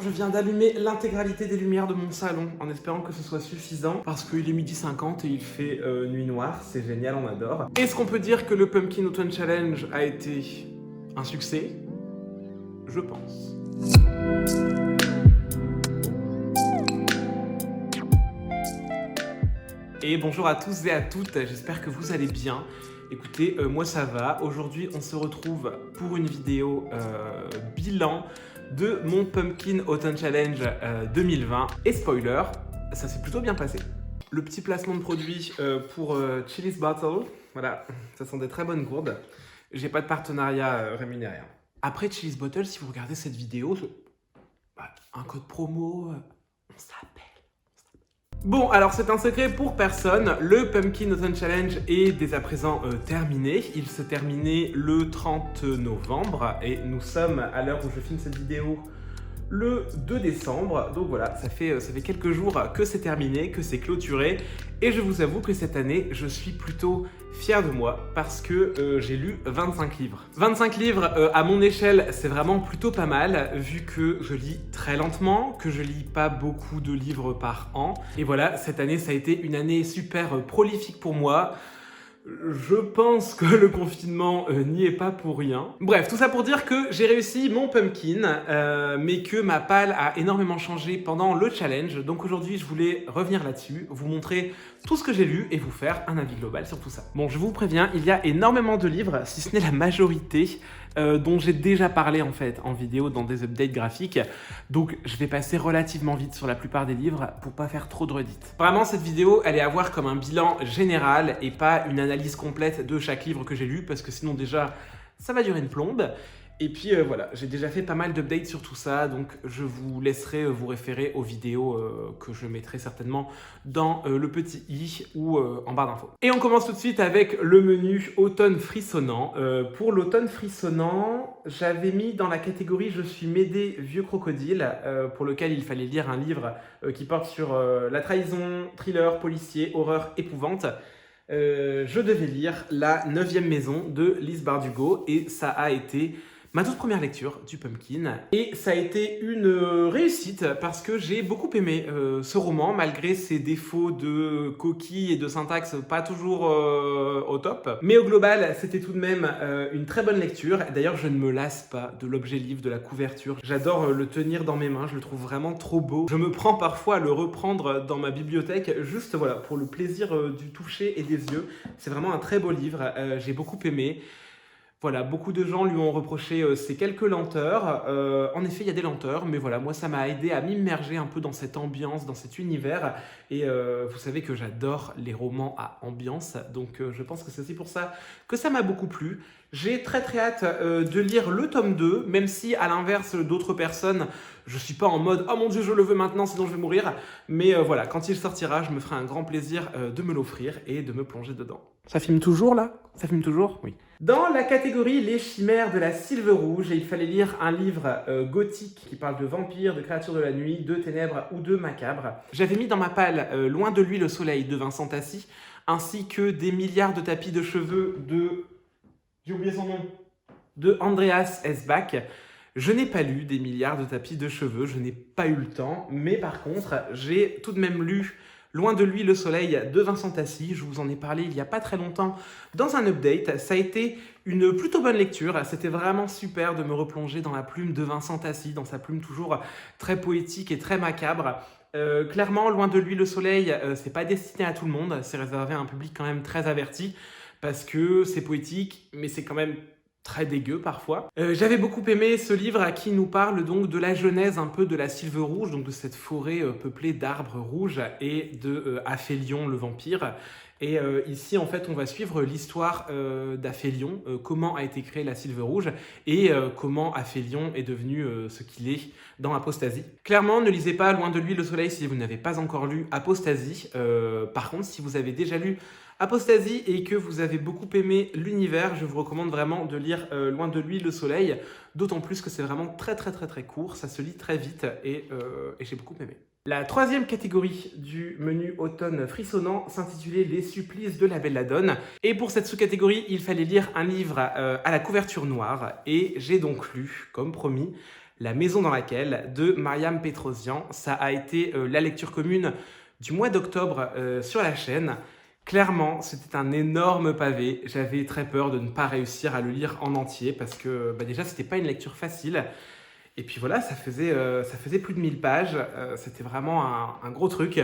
Je viens d'allumer l'intégralité des lumières de mon salon en espérant que ce soit suffisant parce qu'il est 12h50 et il fait nuit noire, c'est génial, on adore. Est-ce qu'on peut dire que le Pumpkin Autumn Challenge a été un succès? Je pense. Et bonjour à tous et à toutes, j'espère que vous allez bien. Écoutez, moi ça va. Aujourd'hui, on se retrouve pour une vidéo bilan de mon Pumpkin Autumn Challenge 2020. Et spoiler, ça s'est plutôt bien passé. Le petit placement de produit pour Chili's Bottle, voilà, ça sont des très bonnes gourdes. J'ai pas de partenariat rémunéré. Après Chili's Bottle, si vous regardez cette vidéo, un code promo, on s'appelle. Bon, alors c'est un secret pour personne, le Pumpkin Autumn Challenge est dès à présent terminé. Il se terminait le 30 novembre et nous sommes, à l'heure où je filme cette vidéo, le 2 décembre. Donc voilà, ça fait quelques jours que c'est terminé, que c'est clôturé. Et je vous avoue que cette année, je suis plutôt fier de moi parce que j'ai lu 25 livres. 25 livres à mon échelle, c'est vraiment plutôt pas mal vu que je lis très lentement, que je lis pas beaucoup de livres par an. Et voilà, cette année, ça a été une année super prolifique pour moi. Je pense que le confinement n'y est pas pour rien. Bref, tout ça pour dire que j'ai réussi mon pumpkin, mais que ma palle a énormément changé pendant le challenge. Donc aujourd'hui, je voulais revenir là-dessus, vous montrer tout ce que j'ai lu et vous faire un avis global sur tout ça. Bon, je vous préviens, il y a énormément de livres, si ce n'est la majorité, dont j'ai déjà parlé en fait en vidéo dans des updates graphiques. Donc je vais passer relativement vite sur la plupart des livres pour pas faire trop de redites. Vraiment, cette vidéo, elle est à voir comme un bilan général et pas une analyse complète de chaque livre que j'ai lu parce que sinon déjà ça va durer une plombe. Et puis voilà, j'ai déjà fait pas mal d'updates sur tout ça, donc je vous laisserai vous référer aux vidéos que je mettrai certainement dans le petit i ou en barre d'infos. Et on commence tout de suite avec le menu automne frissonnant. Pour l'automne frissonnant, j'avais mis dans la catégorie Je suis Médée, vieux crocodile, pour lequel il fallait lire un livre qui porte sur la trahison, thriller, policier, horreur, épouvante. Je devais lire La 9e maison de Lise Bardugo et ça a été ma toute première lecture du Pumpkin. Et ça a été une réussite parce que j'ai beaucoup aimé ce roman, malgré ses défauts de coquille et de syntaxe pas toujours au top. Mais au global, c'était tout de même une très bonne lecture. D'ailleurs, je ne me lasse pas de l'objet livre, de la couverture. J'adore le tenir dans mes mains, je le trouve vraiment trop beau. Je me prends parfois à le reprendre dans ma bibliothèque, juste voilà, pour le plaisir du toucher et des yeux. C'est vraiment un très beau livre, j'ai beaucoup aimé. Voilà, beaucoup de gens lui ont reproché ces quelques lenteurs. En effet, il y a des lenteurs, mais voilà, moi, ça m'a aidé à m'immerger un peu dans cette ambiance, dans cet univers. Et vous savez que j'adore les romans à ambiance, donc je pense que c'est aussi pour ça que ça m'a beaucoup plu. J'ai très hâte de lire le tome 2, même si, à l'inverse d'autres personnes, je suis pas en mode « Oh mon Dieu, je le veux maintenant, sinon je vais mourir ». Mais voilà, quand il sortira, je me ferai un grand plaisir de me l'offrir et de me plonger dedans. Ça filme toujours, là? Ça filme toujours? Oui. Dans la catégorie Les chimères de la Sylve Rouge, il fallait lire un livre gothique qui parle de vampires, de créatures de la nuit, de ténèbres ou de macabres. J'avais mis dans ma palle Loin de lui le soleil de Vincent Tassi, ainsi que Des milliards de tapis de cheveux de... J'ai oublié son nom. De Andreas S. Bach. Je n'ai pas lu Des milliards de tapis de cheveux, je n'ai pas eu le temps, mais par contre, j'ai tout de même lu Loin de lui le soleil de Vincent Tassi. Je vous en ai parlé il n'y a pas très longtemps dans un update. Ça a été une plutôt bonne lecture. C'était vraiment super de me replonger dans la plume de Vincent Tassi, dans sa plume toujours très poétique et très macabre. Clairement, Loin de lui le soleil, c'est pas destiné à tout le monde. C'est réservé à un public quand même très averti parce que c'est poétique, mais c'est quand même très dégueu parfois. J'avais beaucoup aimé ce livre qui nous parle donc de la genèse un peu de la Sylve Rouge, donc de cette forêt peuplée d'arbres rouges et de Aphélion le vampire. Et ici, en fait, on va suivre l'histoire d'Aphélion, comment a été créée la Sylve Rouge et comment Aphélion est devenu ce qu'il est dans Apostasie. Clairement, ne lisez pas Loin de lui le soleil si vous n'avez pas encore lu Apostasie. Par contre, si vous avez déjà lu Apostasie et que vous avez beaucoup aimé l'univers, je vous recommande vraiment de lire Loin de lui le soleil, d'autant plus que c'est vraiment très court, ça se lit très vite et j'ai beaucoup aimé. La troisième catégorie du menu automne frissonnant s'intitulait Les supplices de la belladone. Et pour cette sous-catégorie, il fallait lire un livre à la couverture noire. Et j'ai donc lu, comme promis, La maison dans laquelle de Mariam Petrosian. Ça a été la lecture commune du mois d'octobre sur la chaîne. Clairement, c'était un énorme pavé. J'avais très peur de ne pas réussir à le lire en entier parce que déjà, c'était pas une lecture facile. Et puis voilà, ça faisait plus de 1000 pages. C'était vraiment un gros truc.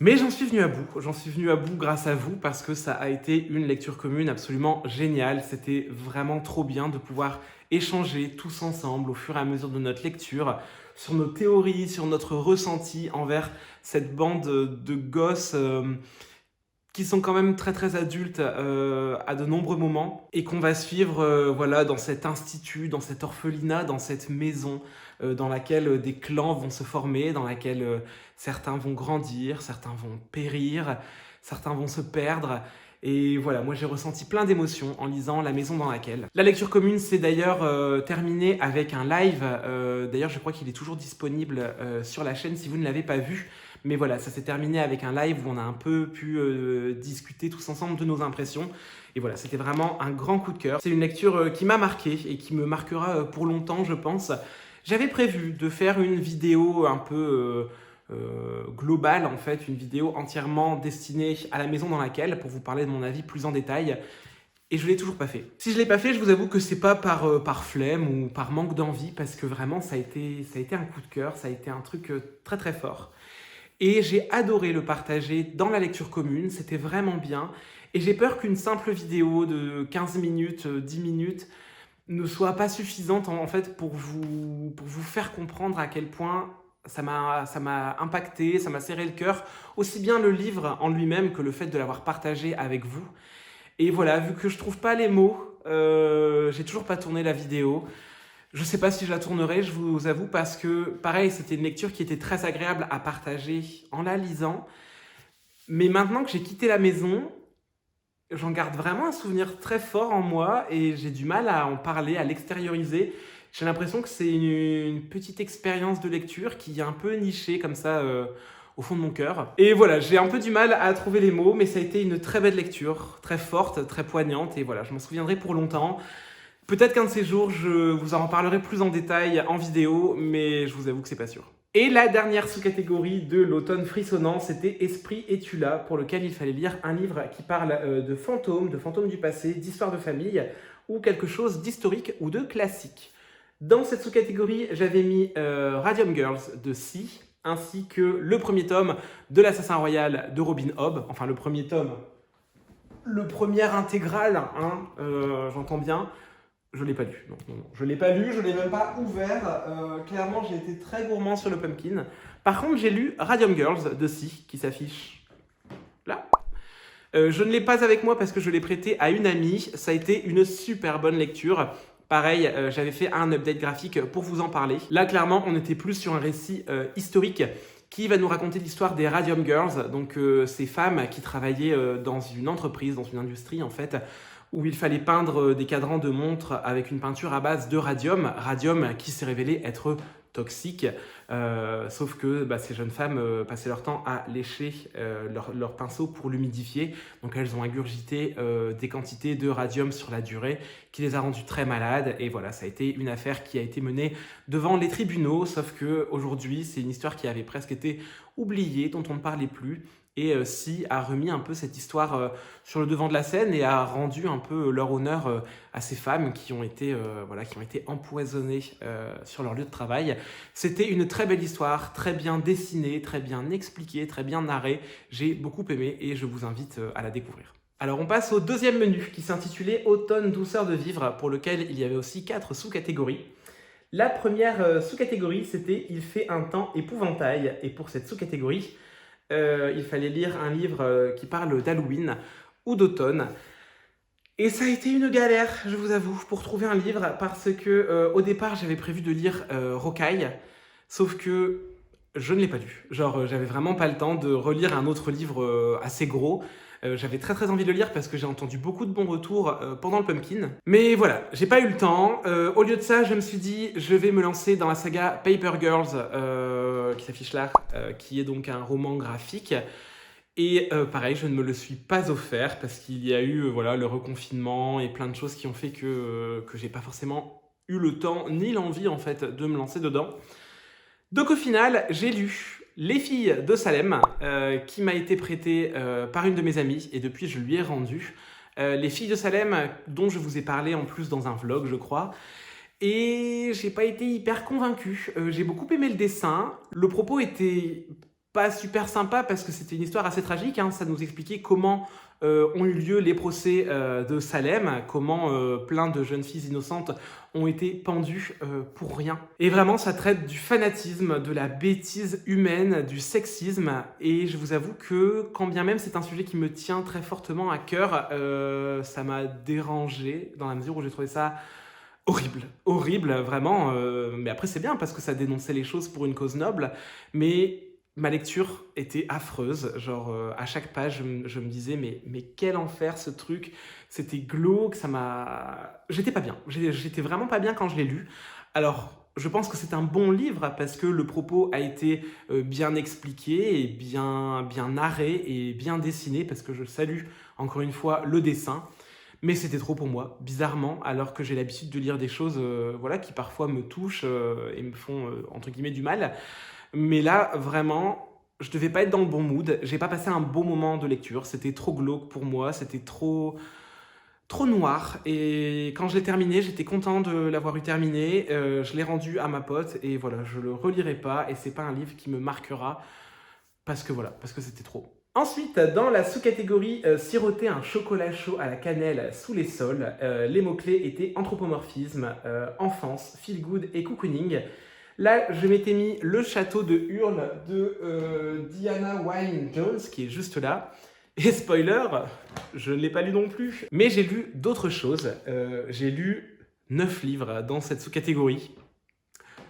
Mais j'en suis venu à bout. J'en suis venu à bout grâce à vous parce que ça a été une lecture commune absolument géniale. C'était vraiment trop bien de pouvoir échanger tous ensemble au fur et à mesure de notre lecture sur nos théories, sur notre ressenti envers cette bande de gosses qui sont quand même très très adultes à de nombreux moments et qu'on va suivre voilà, dans cet institut, dans cet orphelinat, dans cette maison dans laquelle des clans vont se former, dans laquelle certains vont grandir, certains vont périr, certains vont se perdre. Et voilà, moi j'ai ressenti plein d'émotions en lisant La maison dans laquelle. La lecture commune s'est d'ailleurs terminée avec un live. D'ailleurs, je crois qu'il est toujours disponible sur la chaîne si vous ne l'avez pas vu. Mais voilà, ça s'est terminé avec un live où on a un peu pu discuter tous ensemble de nos impressions. Et voilà, c'était vraiment un grand coup de cœur. C'est une lecture qui m'a marqué et qui me marquera pour longtemps, je pense. J'avais prévu de faire une vidéo un peu globale, en fait, une vidéo entièrement destinée à la maison dans laquelle, pour vous parler de mon avis plus en détail. Et je ne l'ai toujours pas fait. Si je ne l'ai pas fait, je vous avoue que c'est pas par flemme ou par manque d'envie, parce que vraiment, ça a été un coup de cœur, ça a été un truc très très fort. Et j'ai adoré le partager dans la lecture commune, c'était vraiment bien. Et j'ai peur qu'une simple vidéo de 15 minutes, 10 minutes, ne soit pas suffisante en fait pour vous faire comprendre à quel point ça m'a impacté, ça m'a serré le cœur, aussi bien le livre en lui-même que le fait de l'avoir partagé avec vous. Et voilà, vu que je trouve pas les mots, j'ai toujours pas tourné la vidéo. Je sais pas si je la tournerai, je vous avoue, parce que pareil, c'était une lecture qui était très agréable à partager en la lisant. Mais maintenant que j'ai quitté la maison, j'en garde vraiment un souvenir très fort en moi et j'ai du mal à en parler, à l'extérioriser. J'ai l'impression que c'est une petite expérience de lecture qui est un peu nichée comme ça au fond de mon cœur. Et voilà, j'ai un peu du mal à trouver les mots, mais ça a été une très belle lecture, très forte, très poignante et voilà, je m'en souviendrai pour longtemps. Peut-être qu'un de ces jours, je vous en reparlerai plus en détail en vidéo, mais je vous avoue que c'est pas sûr. Et la dernière sous-catégorie de l'automne frissonnant, c'était Esprit es-tu là, pour lequel il fallait lire un livre qui parle de fantômes du passé, d'histoire de famille, ou quelque chose d'historique ou de classique. Dans cette sous-catégorie, j'avais mis Radium Girls de Si, ainsi que le premier tome de l'Assassin Royal de Robin Hobb, enfin le premier tome, le premier intégral, hein, j'entends bien. Je ne l'ai pas lu, non. Je ne l'ai pas lu, je ne l'ai même pas ouvert. Clairement, j'ai été très gourmand sur le pumpkin. Par contre, j'ai lu Radium Girls de Si, qui s'affiche là. Je ne l'ai pas avec moi parce que je l'ai prêté à une amie. Ça a été une super bonne lecture. Pareil, j'avais fait un update graphique pour vous en parler. Là, clairement, on était plus sur un récit historique qui va nous raconter l'histoire des Radium Girls, donc ces femmes qui travaillaient dans une entreprise, dans une industrie en fait, où il fallait peindre des cadrans de montres avec une peinture à base de radium, radium qui s'est révélé être toxique, sauf que ces jeunes femmes passaient leur temps à lécher leur pinceau pour l'humidifier, donc elles ont ingurgité des quantités de radium sur la durée qui les a rendues très malades, et voilà, ça a été une affaire qui a été menée devant les tribunaux, sauf qu'aujourd'hui c'est une histoire qui avait presque été oubliée, dont on ne parlait plus, et Si a remis un peu cette histoire sur le devant de la scène et a rendu un peu leur honneur à ces femmes qui ont été empoisonnées sur leur lieu de travail. C'était une très belle histoire, très bien dessinée, très bien expliquée, très bien narrée. J'ai beaucoup aimé et je vous invite à la découvrir. Alors on passe au deuxième menu qui s'intitulait Automne douceur de vivre, pour lequel il y avait aussi 4 sous-catégories. La première sous-catégorie, c'était Il fait un temps épouvantail, et pour cette sous-catégorie, il fallait lire un livre qui parle d'Halloween ou d'automne. Et ça a été une galère, je vous avoue, pour trouver un livre, parce que au départ, j'avais prévu de lire Rocaille, sauf que je ne l'ai pas lu. Genre, j'avais vraiment pas le temps de relire un autre livre assez gros. J'avais très très envie de le lire parce que j'ai entendu beaucoup de bons retours pendant le Pumpkin. Mais voilà, j'ai pas eu le temps. Au lieu de ça, je me suis dit, je vais me lancer dans la saga Paper Girls, qui s'affiche là, qui est donc un roman graphique. Et pareil, je ne me le suis pas offert parce qu'il y a eu le reconfinement et plein de choses qui ont fait que j'ai pas forcément eu le temps ni l'envie en fait de me lancer dedans. Donc au final, j'ai lu Les filles de Salem, qui m'a été prêté par une de mes amies, et depuis je lui ai rendu. Les filles de Salem, dont je vous ai parlé en plus dans un vlog, je crois. Et j'ai pas été hyper convaincue. J'ai beaucoup aimé le dessin. Le propos était pas super sympa parce que c'était une histoire assez tragique, hein. Ça nous expliquait comment ont eu lieu les procès de Salem, comment plein de jeunes filles innocentes ont été pendues pour rien. Et vraiment, ça traite du fanatisme, de la bêtise humaine, du sexisme. Et je vous avoue que, quand bien même c'est un sujet qui me tient très fortement à cœur, ça m'a dérangé dans la mesure où j'ai trouvé ça horrible, horrible, vraiment. Mais après, c'est bien parce que ça dénonçait les choses pour une cause noble. Mais ma lecture était affreuse. Genre, à chaque page, je me disais, mais quel enfer ce truc. C'était glauque, ça m'a... J'étais pas bien. J'étais vraiment pas bien quand je l'ai lu. Alors, je pense que c'est un bon livre parce que le propos a été bien expliqué et bien narré et bien dessiné parce que je salue encore une fois le dessin. Mais c'était trop pour moi, bizarrement, alors que j'ai l'habitude de lire des choses voilà, qui parfois me touchent et me font, entre guillemets, du mal. Mais là, vraiment, je devais pas être dans le bon mood. J'ai pas passé un bon moment de lecture. C'était trop glauque pour moi, c'était trop noir. Et quand je l'ai terminé, j'étais content de l'avoir eu terminé. Je l'ai rendu à ma pote et voilà, je le relirai pas. Et c'est pas un livre qui me marquera parce que voilà, parce que c'était trop. Ensuite, dans la sous-catégorie siroter un chocolat chaud à la cannelle sous les sols, les mots-clés étaient anthropomorphisme, enfance, feel good et cocooning. Là, je m'étais mis Le château de Hurle de Diana Wynne Jones, qui est juste là. Et spoiler, je ne l'ai pas lu non plus. Mais j'ai lu d'autres choses. J'ai lu 9 livres dans cette sous-catégorie.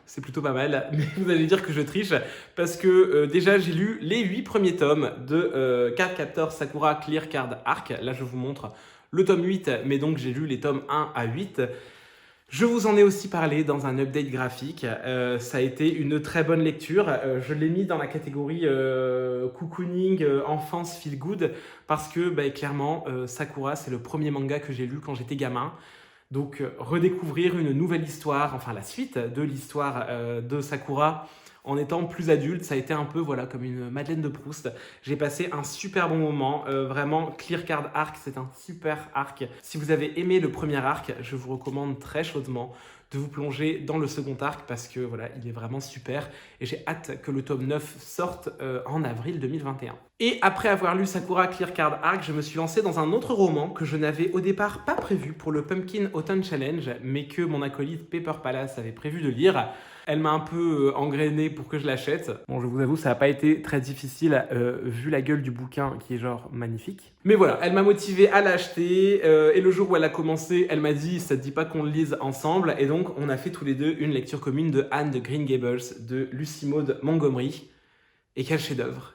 C'est plutôt pas mal, mais vous allez dire que je triche, parce que déjà j'ai lu les 8 premiers tomes de Cardcaptor Sakura Clear Card Arc. Là je vous montre le tome 8, mais donc j'ai lu les tomes 1 à 8. Je vous en ai aussi parlé dans un update graphique. Ça a été une très bonne lecture. Je l'ai mis dans la catégorie cocooning, enfance, feel good, parce que clairement, Sakura, c'est le premier manga que j'ai lu quand j'étais gamin. Donc redécouvrir une nouvelle histoire, enfin la suite de l'histoire de Sakura en étant plus adulte, ça a été un peu voilà, comme une Madeleine de Proust. J'ai passé un super bon moment, vraiment Clear Card Arc, c'est un super arc. Si vous avez aimé le premier arc, je vous recommande très chaudement de vous plonger dans le second arc parce que voilà, il est vraiment super et j'ai hâte que le tome 9 sorte en avril 2021. Et après avoir lu Sakura Clear Card Arc, je me suis lancé dans un autre roman que je n'avais au départ pas prévu pour le Pumpkin Autumn Challenge, mais que mon acolyte Paper Palace avait prévu de lire. Elle m'a un peu engrainé pour que je l'achète. Bon, je vous avoue, ça n'a pas été très difficile vu la gueule du bouquin qui est genre magnifique. Mais voilà, elle m'a motivé à l'acheter et le jour où elle a commencé, elle m'a dit « ça te dit pas qu'on le lise ensemble ?» Et donc, on a fait tous les deux une lecture commune de Anne de Green Gables de Lucy Maud Montgomery. Et quel chef-d'œuvre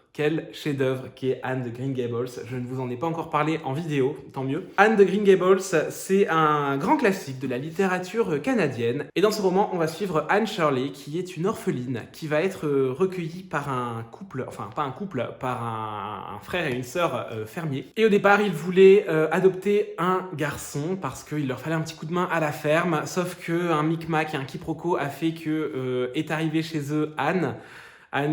qui est Anne de Green Gables. Je ne vous en ai pas encore parlé en vidéo, tant mieux. Anne de Green Gables, c'est un grand classique de la littérature canadienne. Et dans ce roman, on va suivre Anne Shirley, qui est une orpheline, qui va être recueillie par un couple, enfin pas un couple, par un frère et une sœur fermiers. Et au départ, ils voulaient adopter un garçon, parce qu'il leur fallait un petit coup de main à la ferme, sauf qu'un micmac et un quiproquo a fait que est arrivée chez eux Anne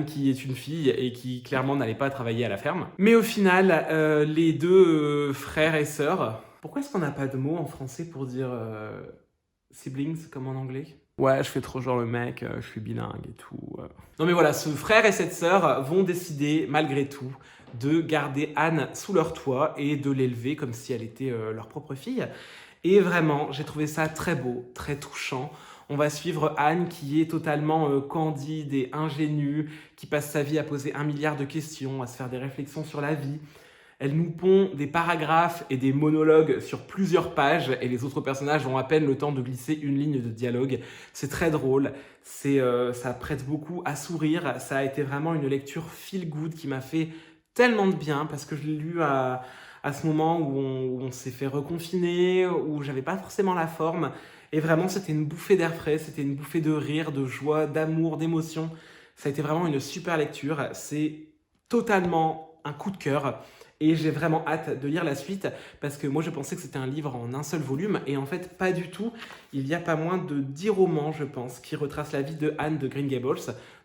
qui est une fille et qui clairement n'allait pas travailler à la ferme. Mais au final, les deux frères et sœurs... Pourquoi est-ce qu'on n'a pas de mot en français pour dire siblings comme en anglais? Ouais, je fais trop genre le mec, je suis bilingue et tout. Non mais voilà, ce frère et cette sœur vont décider malgré tout de garder Anne sous leur toit et de l'élever comme si elle était leur propre fille. Et vraiment, j'ai trouvé ça très beau, très touchant. On va suivre Anne qui est totalement candide et ingénue, qui passe sa vie à poser 1 milliard de questions, à se faire des réflexions sur la vie. Elle nous pond des paragraphes et des monologues sur plusieurs pages et les autres personnages ont à peine le temps de glisser une ligne de dialogue. C'est très drôle, ça prête beaucoup à sourire. Ça a été vraiment une lecture feel good qui m'a fait tellement de bien parce que je l'ai lu à ce moment où on s'est fait reconfiner, où j'avais pas forcément la forme. Et vraiment, c'était une bouffée d'air frais, c'était une bouffée de rire, de joie, d'amour, d'émotion. Ça a été vraiment une super lecture. C'est totalement un coup de cœur. Et j'ai vraiment hâte de lire la suite parce que moi je pensais que c'était un livre en un seul volume et en fait pas du tout. Il y a pas moins de 10 romans je pense qui retracent la vie de Anne de Green Gables.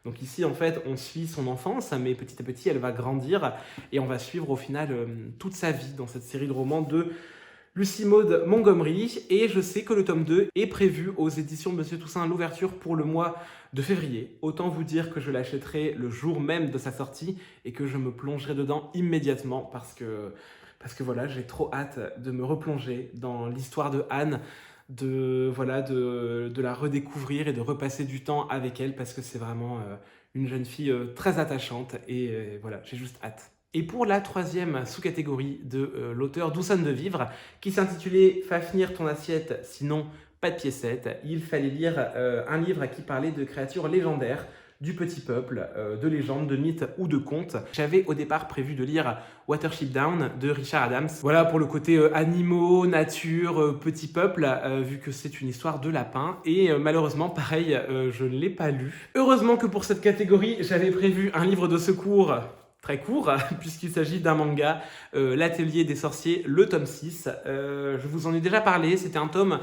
Donc ici en fait on suit son enfance mais petit à petit elle va grandir et on va suivre au final toute sa vie dans cette série de romans de Lucy Maud Montgomery, et je sais que le tome 2 est prévu aux éditions de Monsieur Toussaint, l'ouverture pour le mois de février. Autant vous dire que je l'achèterai le jour même de sa sortie et que je me plongerai dedans immédiatement parce que voilà, j'ai trop hâte de me replonger dans l'histoire de Anne, de la redécouvrir et de repasser du temps avec elle parce que c'est vraiment une jeune fille très attachante et voilà, j'ai juste hâte. Et pour la troisième sous-catégorie de l'auteur Doucane de Vivre, qui s'intitulait « Fafnir ton assiette, sinon pas de piécette », il fallait lire un livre qui parlait de créatures légendaires, du petit peuple, de légendes, de mythes ou de contes. J'avais au départ prévu de lire Watership Down de Richard Adams. Voilà pour le côté animaux, nature, petit peuple, vu que c'est une histoire de lapin. Et malheureusement, pareil, je ne l'ai pas lu. Heureusement que pour cette catégorie, j'avais prévu un livre de secours très court, puisqu'il s'agit d'un manga, L'Atelier des Sorciers, le tome 6. Je vous en ai déjà parlé, c'était un tome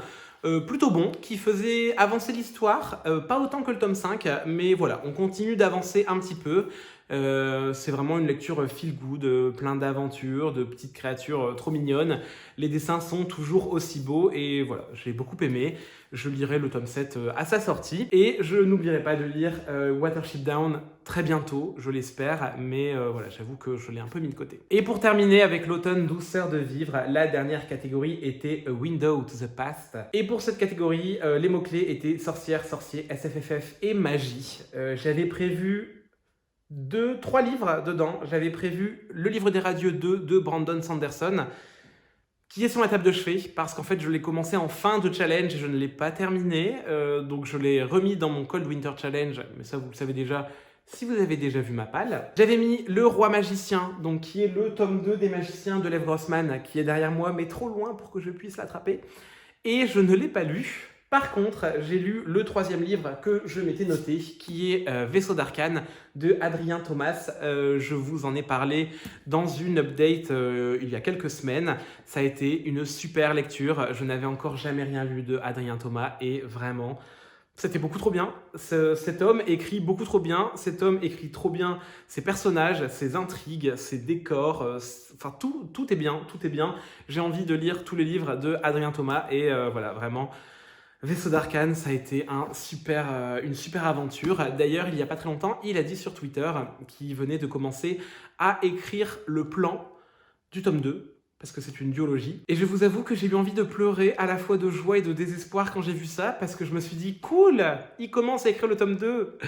plutôt bon, qui faisait avancer l'histoire, pas autant que le tome 5, mais voilà, on continue d'avancer un petit peu. C'est vraiment une lecture feel good, plein d'aventures, de petites créatures trop mignonnes. Les dessins sont toujours aussi beaux et voilà, j'ai beaucoup aimé. Je lirai le tome 7 à sa sortie et je n'oublierai pas de lire Watership Down très bientôt, je l'espère, mais voilà, j'avoue que je l'ai un peu mis de côté. Et pour terminer avec l'automne douceur de vivre, la dernière catégorie était A Window to the Past. Et pour cette catégorie, les mots-clés étaient sorcière, sorcier, SFFF et magie. J'avais prévu 3 livres dedans. J'avais prévu le livre des radieux 2 de Brandon Sanderson, qui est sur la table de chevet, parce qu'en fait je l'ai commencé en fin de challenge et je ne l'ai pas terminé, donc je l'ai remis dans mon Cold Winter Challenge, mais ça vous le savez déjà si vous avez déjà vu ma palle. J'avais mis Le Roi Magicien, donc qui est le tome 2 des Magiciens de Lev Grossman, qui est derrière moi, mais trop loin pour que je puisse l'attraper, et je ne l'ai pas lu. Par contre, j'ai lu le 3e livre que je m'étais noté, qui est Vaisseau d'Arcane de Adrien Thomas. Je vous en ai parlé dans une update il y a quelques semaines. Ça a été une super lecture. Je n'avais encore jamais rien lu de Adrien Thomas et vraiment, c'était beaucoup trop bien. Cet homme écrit beaucoup trop bien. Cet homme écrit trop bien ses personnages, ses intrigues, ses décors. Enfin, tout est bien, tout est bien. J'ai envie de lire tous les livres de Adrien Thomas et voilà, vraiment. Vaisseau d'Arcane, ça a été une super aventure. D'ailleurs, il n'y a pas très longtemps, il a dit sur Twitter qu'il venait de commencer à écrire le plan du tome 2, parce que c'est une duologie. Et je vous avoue que j'ai eu envie de pleurer à la fois de joie et de désespoir quand j'ai vu ça, parce que je me suis dit, cool, il commence à écrire le tome 2.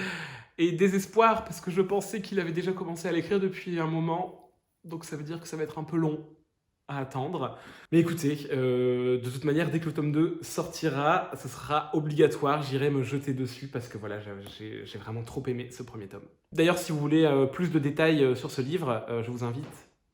Et désespoir, parce que je pensais qu'il avait déjà commencé à l'écrire depuis un moment, donc ça veut dire que ça va être un peu long à attendre. Mais écoutez, de toute manière, dès que le tome 2 sortira, ce sera obligatoire, j'irai me jeter dessus parce que voilà, j'ai vraiment trop aimé ce premier tome. D'ailleurs, si vous voulez plus de détails sur ce livre, je vous invite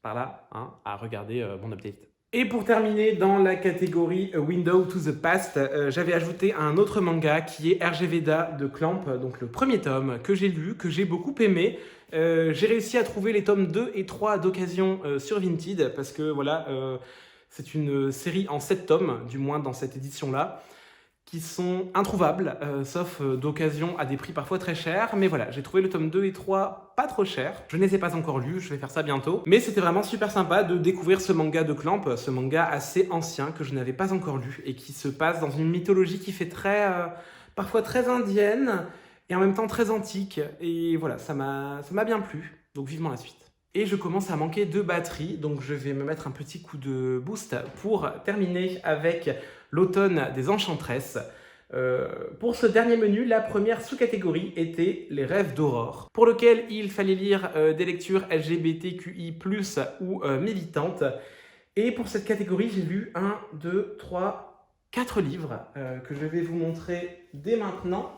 par là à regarder mon update. Et pour terminer, dans la catégorie A Window to the Past, j'avais ajouté un autre manga qui est RG Veda de Clamp, donc le premier tome que j'ai lu, que j'ai beaucoup aimé. J'ai réussi à trouver les tomes 2 et 3 d'occasion sur Vinted parce que voilà, c'est une série en 7 tomes, du moins dans cette édition-là, qui sont introuvables, sauf d'occasion à des prix parfois très chers. Mais voilà, j'ai trouvé le tome 2 et 3 pas trop chers. Je ne les ai pas encore lus, je vais faire ça bientôt. Mais c'était vraiment super sympa de découvrir ce manga de Clamp, ce manga assez ancien que je n'avais pas encore lu et qui se passe dans une mythologie qui fait parfois très indienne et en même temps très antique. Et voilà, ça m'a bien plu. Donc vivement la suite. Et je commence à manquer de batterie, donc je vais me mettre un petit coup de boost pour terminer avec l'automne des Enchantresses. Pour ce dernier menu, la première sous-catégorie était les rêves d'aurore, pour lequel il fallait lire des lectures LGBTQI+, ou militantes. Et pour cette catégorie, j'ai lu 1, 2, 3, 4 livres que je vais vous montrer dès maintenant.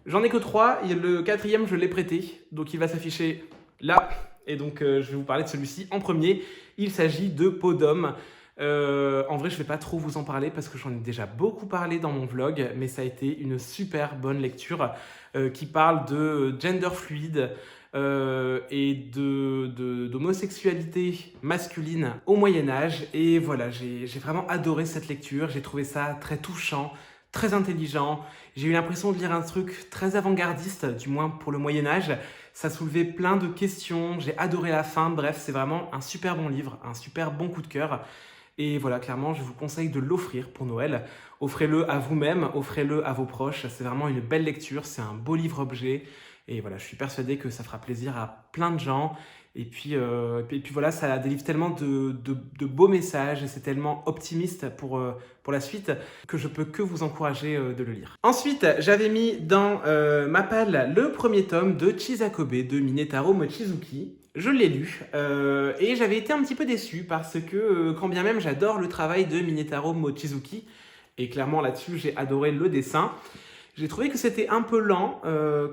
J'en ai que 3, et le 4e, je l'ai prêté, donc il va s'afficher là. Et donc, je vais vous parler de celui-ci en premier. Il s'agit de Peau d'homme En vrai, je vais pas trop vous en parler parce que j'en ai déjà beaucoup parlé dans mon vlog, mais ça a été une super bonne lecture qui parle de gender fluide et d'homosexualité masculine au Moyen-Âge. Et voilà, j'ai vraiment adoré cette lecture, j'ai trouvé ça très touchant, très intelligent. J'ai eu l'impression de lire un truc très avant-gardiste, du moins pour le Moyen-Âge. Ça soulevait plein de questions, j'ai adoré la fin, bref, c'est vraiment un super bon livre, un super bon coup de cœur. Et voilà, clairement, je vous conseille de l'offrir pour Noël. Offrez-le à vous-même, offrez-le à vos proches. C'est vraiment une belle lecture, c'est un beau livre-objet. Et voilà, je suis persuadé que ça fera plaisir à plein de gens. Et puis voilà, ça délivre tellement de beaux messages et c'est tellement optimiste pour la suite que je peux que vous encourager de le lire. Ensuite, j'avais mis dans ma palle le premier tome de Chisakobe de Minetaro Mochizuki. Je l'ai lu et j'avais été un petit peu déçu parce que quand bien même j'adore le travail de Minetaro Mochizuki et clairement là-dessus j'ai adoré le dessin, j'ai trouvé que c'était un peu lent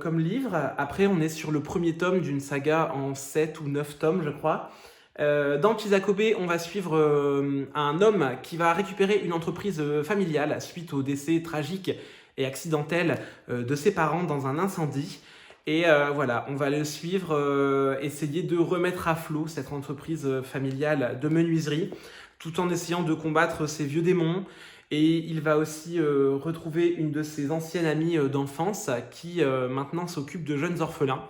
comme livre. Après, on est sur le premier tome d'une saga en 7 ou 9 tomes, je crois. Dans Chisakobe, on va suivre un homme qui va récupérer une entreprise familiale suite au décès tragique et accidentel de ses parents dans un incendie. Et voilà, on va le suivre, essayer de remettre à flot cette entreprise familiale de menuiserie, tout en essayant de combattre ses vieux démons. Et il va aussi retrouver une de ses anciennes amies d'enfance qui maintenant s'occupe de jeunes orphelins.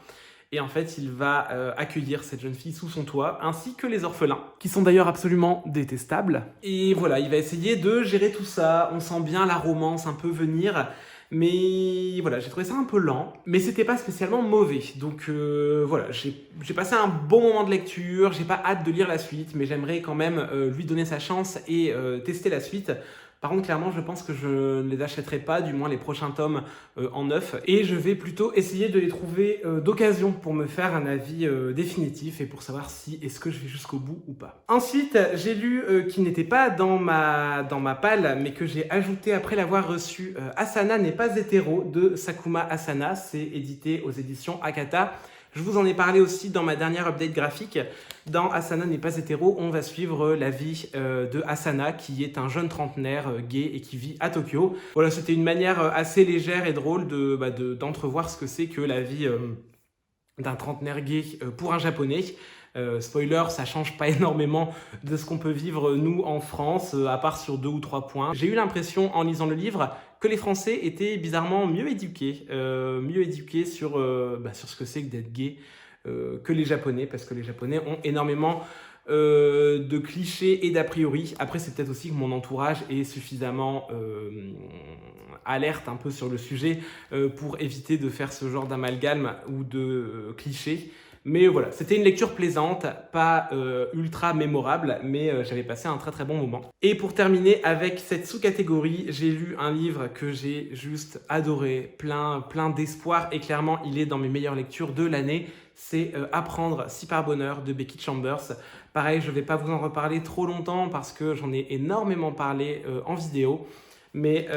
Et en fait, il va accueillir cette jeune fille sous son toit, ainsi que les orphelins, qui sont d'ailleurs absolument détestables. Et voilà, il va essayer de gérer tout ça. On sent bien la romance un peu venir. Mais voilà, j'ai trouvé ça un peu lent, mais c'était pas spécialement mauvais. Donc voilà, j'ai passé un bon moment de lecture, j'ai pas hâte de lire la suite, mais j'aimerais quand même lui donner sa chance et tester la suite. Par contre, clairement, je pense que je ne les achèterai pas, du moins les prochains tomes en neuf. Et je vais plutôt essayer de les trouver d'occasion pour me faire un avis définitif et pour savoir si est-ce que je vais jusqu'au bout ou pas. Ensuite, j'ai lu qui n'était pas dans ma palle, mais que j'ai ajouté après l'avoir reçu, Asana n'est pas hétéro de Sakuma Asana. C'est édité aux éditions Akata. Je vous en ai parlé aussi dans ma dernière update graphique. Dans Asana n'est pas hétéro, on va suivre la vie de Asana, qui est un jeune trentenaire gay et qui vit à Tokyo. Voilà, c'était une manière assez légère et drôle d'entrevoir ce que c'est que la vie d'un trentenaire gay pour un japonais. Spoiler, ça change pas énormément de ce qu'on peut vivre nous en France, à part sur 2 ou 3 points. J'ai eu l'impression en lisant le livre que les Français étaient bizarrement mieux éduqués sur ce que c'est que d'être gay que les Japonais, parce que les Japonais ont énormément de clichés et d'a priori. Après, c'est peut-être aussi que mon entourage est suffisamment alerte un peu sur le sujet pour éviter de faire ce genre d'amalgame ou de clichés. Mais voilà, c'était une lecture plaisante, pas ultra mémorable, mais j'avais passé un très très bon moment. Et pour terminer avec cette sous-catégorie, j'ai lu un livre que j'ai juste adoré, plein d'espoir, et clairement il est dans mes meilleures lectures de l'année. C'est Apprendre si par bonheur de Becky Chambers. Pareil, je ne vais pas vous en reparler trop longtemps parce que j'en ai énormément parlé en vidéo. Mais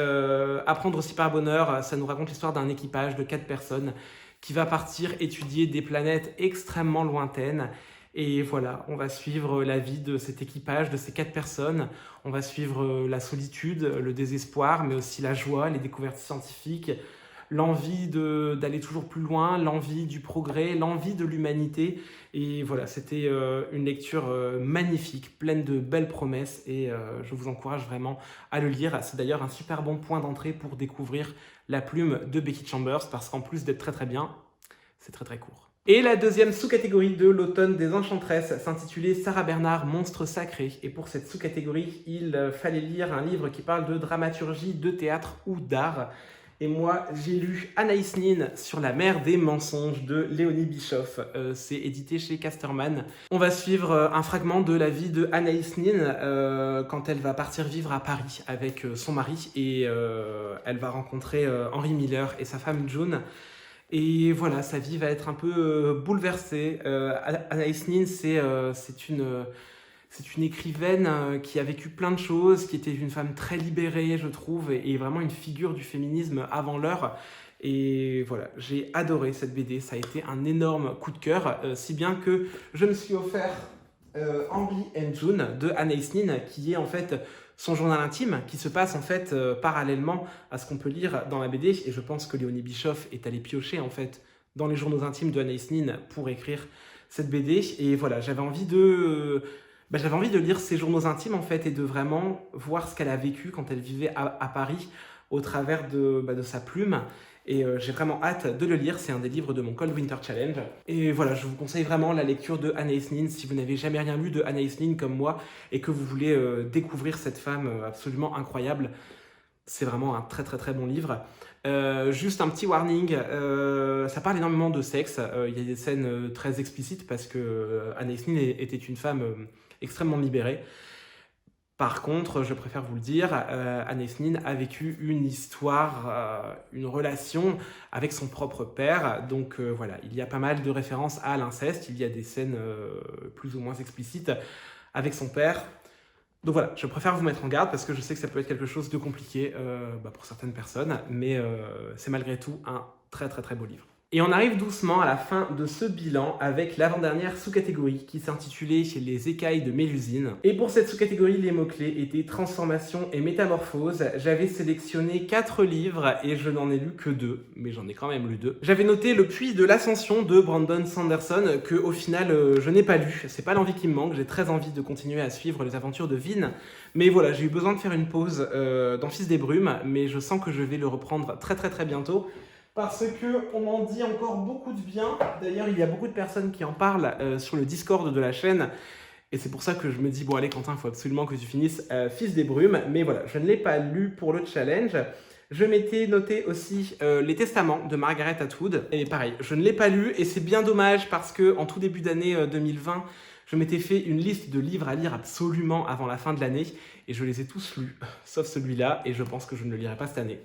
Apprendre si par bonheur, ça nous raconte l'histoire d'un équipage de 4 personnes qui va partir étudier des planètes extrêmement lointaines. Et voilà, on va suivre la vie de cet équipage, de ces 4 personnes. On va suivre la solitude, le désespoir, mais aussi la joie, les découvertes scientifiques, l'envie d'aller toujours plus loin, l'envie du progrès, l'envie de l'humanité. Et voilà, c'était une lecture magnifique, pleine de belles promesses et je vous encourage vraiment à le lire. C'est d'ailleurs un super bon point d'entrée pour découvrir la plume de Becky Chambers parce qu'en plus d'être très très bien, c'est très très court. Et la deuxième sous-catégorie de l'automne des Enchanteresses s'intitulait Sarah Bernard, Monstre sacré. Et pour cette sous-catégorie, il fallait lire un livre qui parle de dramaturgie, de théâtre ou d'art. Et moi, j'ai lu Anaïs Nin sur la mer des mensonges de Léonie Bischoff. C'est édité chez Casterman. On va suivre un fragment de la vie de Anaïs Nin quand elle va partir vivre à Paris avec son mari. Et elle va rencontrer Henry Miller et sa femme June. Et voilà, sa vie va être un peu bouleversée. Anaïs Nin, c'est une écrivaine qui a vécu plein de choses, qui était une femme très libérée, je trouve, et vraiment une figure du féminisme avant l'heure. Et voilà, j'ai adoré cette BD, ça a été un énorme coup de cœur, si bien que je me suis offert Henry and June de Anaïs Nin, qui est en fait son journal intime, qui se passe en fait parallèlement à ce qu'on peut lire dans la BD. Et je pense que Léonie Bischoff est allée piocher en fait dans les journaux intimes de Anaïs Nin pour écrire cette BD. Et voilà, j'avais envie de lire ses journaux intimes en fait et de vraiment voir ce qu'elle a vécu quand elle vivait à Paris au travers de sa plume. Et j'ai vraiment hâte de le lire, c'est un des livres de mon Cold Winter Challenge. Et voilà, je vous conseille vraiment la lecture de Anaïs Nin si vous n'avez jamais rien lu de Anaïs Nin comme moi et que vous voulez découvrir cette femme absolument incroyable. C'est vraiment un très très très bon livre. Juste un petit warning, ça parle énormément de sexe, il y a des scènes très explicites parce que Anaïs Nin était une femme extrêmement libérée. Par contre, je préfère vous le dire, Anaïs Nin a vécu une histoire, une relation avec son propre père. Donc voilà, il y a pas mal de références à l'inceste, il y a des scènes plus ou moins explicites avec son père. Donc voilà, je préfère vous mettre en garde parce que je sais que ça peut être quelque chose de compliqué pour certaines personnes, mais c'est malgré tout un très très très beau livre. Et on arrive doucement à la fin de ce bilan avec l'avant-dernière sous-catégorie qui s'intitulait « Les écailles de Mélusine ». Et pour cette sous-catégorie, les mots-clés étaient « transformation » et « métamorphose ». J'avais sélectionné 4 livres et je n'en ai lu que 2, mais j'en ai quand même lu 2. J'avais noté Le Puits de l'Ascension de Brandon Sanderson que au final je n'ai pas lu. C'est pas l'envie qui me manque, j'ai très envie de continuer à suivre les aventures de Vin. Mais voilà, j'ai eu besoin de faire une pause dans Fils des Brumes, mais je sens que je vais le reprendre très très très bientôt. Parce qu'on m'en dit encore beaucoup de bien. D'ailleurs, il y a beaucoup de personnes qui en parlent sur le Discord de la chaîne. Et c'est pour ça que je me dis, bon allez Quentin, il faut absolument que tu finisses Fils des Brumes. Mais voilà, je ne l'ai pas lu pour le challenge. Je m'étais noté aussi Les Testaments de Margaret Atwood. Et pareil, je ne l'ai pas lu et c'est bien dommage parce qu'en tout début d'année 2020, je m'étais fait une liste de livres à lire absolument avant la fin de l'année. Et je les ai tous lus, sauf celui-là. Et je pense que je ne le lirai pas cette année.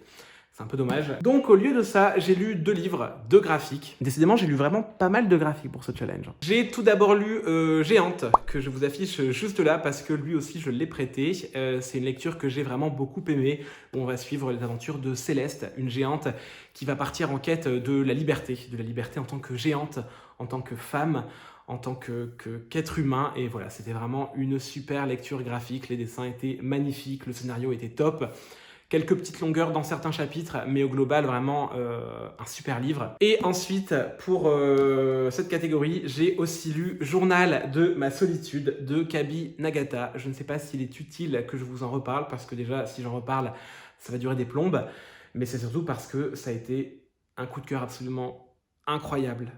C'est un peu dommage. Donc au lieu de ça, j'ai lu 2 livres, 2 graphiques. Décidément, j'ai lu vraiment pas mal de graphiques pour ce challenge. J'ai tout d'abord lu Géante, que je vous affiche juste là parce que lui aussi je l'ai prêté. C'est une lecture que j'ai vraiment beaucoup aimée. On va suivre les aventures de Céleste, une géante qui va partir en quête de la liberté en tant que géante, en tant que femme, en tant qu'être humain. Et voilà, c'était vraiment une super lecture graphique. Les dessins étaient magnifiques, le scénario était top. Quelques petites longueurs dans certains chapitres, mais au global, vraiment un super livre. Et ensuite, pour cette catégorie, j'ai aussi lu Journal de ma solitude de Kabi Nagata. Je ne sais pas s'il est utile que je vous en reparle, parce que déjà, si j'en reparle, ça va durer des plombes. Mais c'est surtout parce que ça a été un coup de cœur absolument incroyable.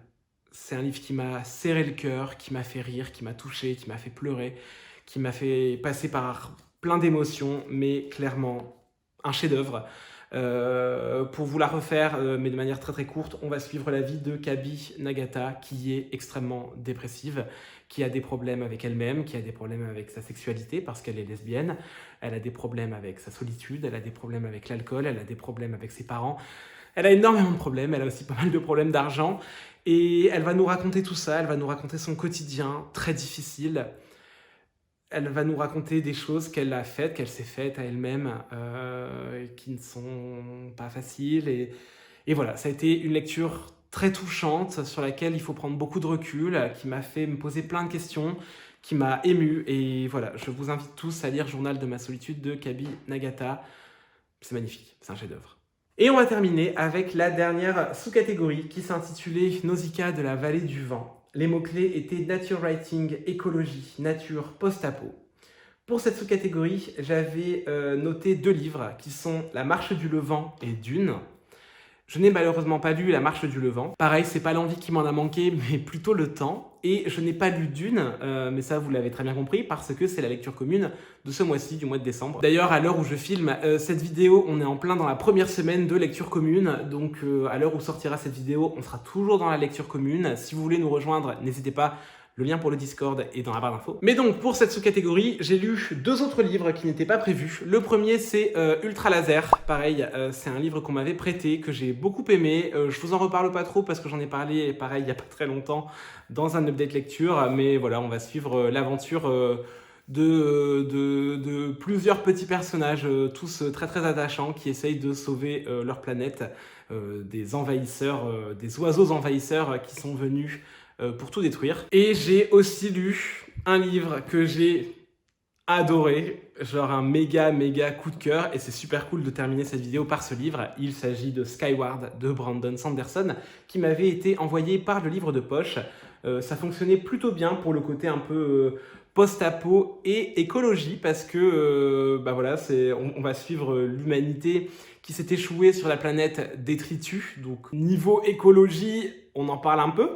C'est un livre qui m'a serré le cœur, qui m'a fait rire, qui m'a touché, qui m'a fait pleurer, qui m'a fait passer par plein d'émotions, mais clairement un chef-d'œuvre. Pour vous la refaire, mais de manière très très courte, on va suivre la vie de Kabi Nagata, qui est extrêmement dépressive, qui a des problèmes avec elle-même, qui a des problèmes avec sa sexualité parce qu'elle est lesbienne, elle a des problèmes avec sa solitude, elle a des problèmes avec l'alcool, elle a des problèmes avec ses parents, elle a énormément de problèmes, elle a aussi pas mal de problèmes d'argent, et elle va nous raconter tout ça, elle va nous raconter son quotidien très difficile. Elle va nous raconter des choses qu'elle a faites, qu'elle s'est faites à elle-même, qui ne sont pas faciles. Et voilà, ça a été une lecture très touchante, sur laquelle il faut prendre beaucoup de recul, qui m'a fait me poser plein de questions, qui m'a ému. Et voilà, je vous invite tous à lire Journal de ma solitude de Kabi Nagata. C'est magnifique, c'est un chef-d'œuvre. Et on va terminer avec la dernière sous-catégorie qui s'intitulait Nausicaa de la vallée du vent. Les mots-clés étaient nature writing, écologie, nature, post-apo. Pour cette sous-catégorie, j'avais noté 2 livres qui sont La Marche du Levant et Dune. Je n'ai malheureusement pas lu La Marche du Levant. Pareil, c'est pas l'envie qui m'en a manqué, mais plutôt le temps. Et je n'ai pas lu Dune, mais ça vous l'avez très bien compris, parce que c'est la lecture commune de ce mois-ci, du mois de décembre. D'ailleurs, à l'heure où je filme cette vidéo, on est en plein dans la première semaine de lecture commune. Donc à l'heure où sortira cette vidéo, on sera toujours dans la lecture commune. Si vous voulez nous rejoindre, n'hésitez pas. Le lien pour le Discord est dans la barre d'infos. Mais donc, pour cette sous-catégorie, j'ai lu 2 autres livres qui n'étaient pas prévus. Le premier, c'est Ultra Laser. Pareil, c'est un livre qu'on m'avait prêté, que j'ai beaucoup aimé. Je vous en reparle pas trop parce que j'en ai parlé, pareil, il n'y a pas très longtemps, dans un update lecture. Mais voilà, on va suivre l'aventure de plusieurs petits personnages, tous très très attachants, qui essayent de sauver leur planète des envahisseurs, des oiseaux envahisseurs qui sont venus pour tout détruire. Et j'ai aussi lu Un livre que j'ai adoré, genre un méga coup de cœur, et c'est super cool de terminer cette vidéo par ce livre. Il s'agit de Skyward de Brandon Sanderson, qui m'avait été envoyé par le livre de poche. Ça fonctionnait plutôt bien pour le côté un peu post-apo et écologie, parce que bah voilà, on va suivre l'humanité qui s'est échouée sur la planète Détritus. Donc niveau écologie, on en parle un peu.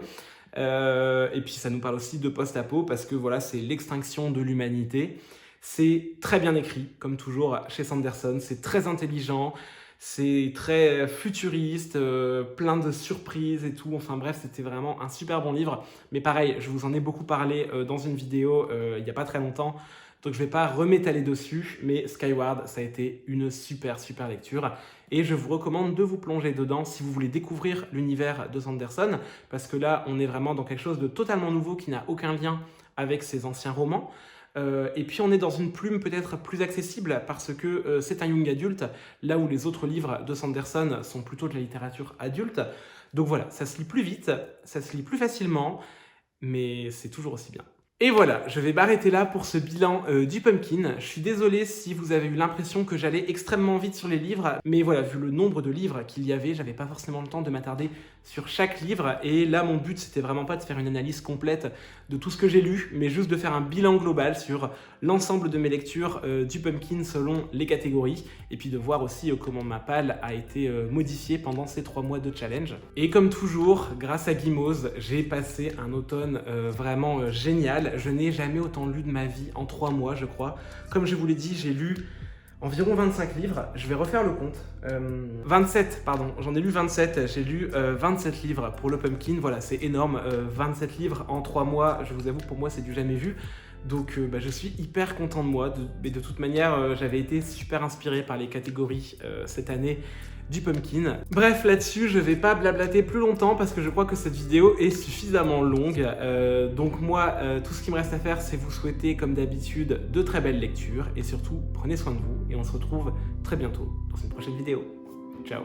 Et puis ça nous parle aussi de post-apo parce que voilà, c'est l'extinction de l'humanité. C'est très bien écrit, comme toujours chez Sanderson, c'est très intelligent, c'est très futuriste, plein de surprises et tout. Enfin bref, c'était vraiment un super bon livre. Mais pareil, je vous en ai beaucoup parlé dans une vidéo il n'y a pas très longtemps, donc je ne vais pas remétaler dessus, mais Skyward, ça a été une super lecture. Et je vous recommande de vous plonger dedans si vous voulez découvrir l'univers de Sanderson, parce que là, on est vraiment dans quelque chose de totalement nouveau qui n'a aucun lien avec ses anciens romans. Et puis on est dans une plume peut-être plus accessible parce que c'est un young adulte, là où les autres livres de Sanderson sont plutôt de la littérature adulte. Donc voilà, ça se lit plus vite, ça se lit plus facilement, mais c'est toujours aussi bien. Et voilà, je vais m'arrêter là pour ce bilan du Pumpkin. Je suis désolé si vous avez eu l'impression que j'allais extrêmement vite sur les livres, mais voilà, vu le nombre de livres qu'il y avait, j'avais pas forcément le temps de m'attarder sur chaque livre, et là mon but c'était vraiment pas de faire une analyse complète de tout ce que j'ai lu, mais juste de faire un bilan global sur l'ensemble de mes lectures du Pumpkin selon les catégories, et puis de voir aussi comment ma palle a été modifiée pendant ces 3 mois de challenge. Et comme toujours, grâce à Guimauve, j'ai passé un automne vraiment génial. Je n'ai jamais autant lu de ma vie en 3 mois, je crois. Comme je vous l'ai dit, j'ai lu environ 25 livres. Je vais refaire le compte. 27, pardon. J'en ai lu 27. J'ai lu 27 livres pour le Pumpkin. Voilà, c'est énorme. 27 livres en 3 mois, je vous avoue, pour moi, c'est du jamais vu. Donc je suis hyper content de moi. Mais de toute manière, j'avais été super inspiré par les catégories cette année du Pumpkin. Bref, là-dessus, je vais pas blablater plus longtemps parce que je crois que cette vidéo est suffisamment longue. Donc moi, tout ce qui me reste à faire, c'est vous souhaiter, comme d'habitude, de très belles lectures. Et surtout, prenez soin de vous. Et on se retrouve très bientôt dans une prochaine vidéo. Ciao!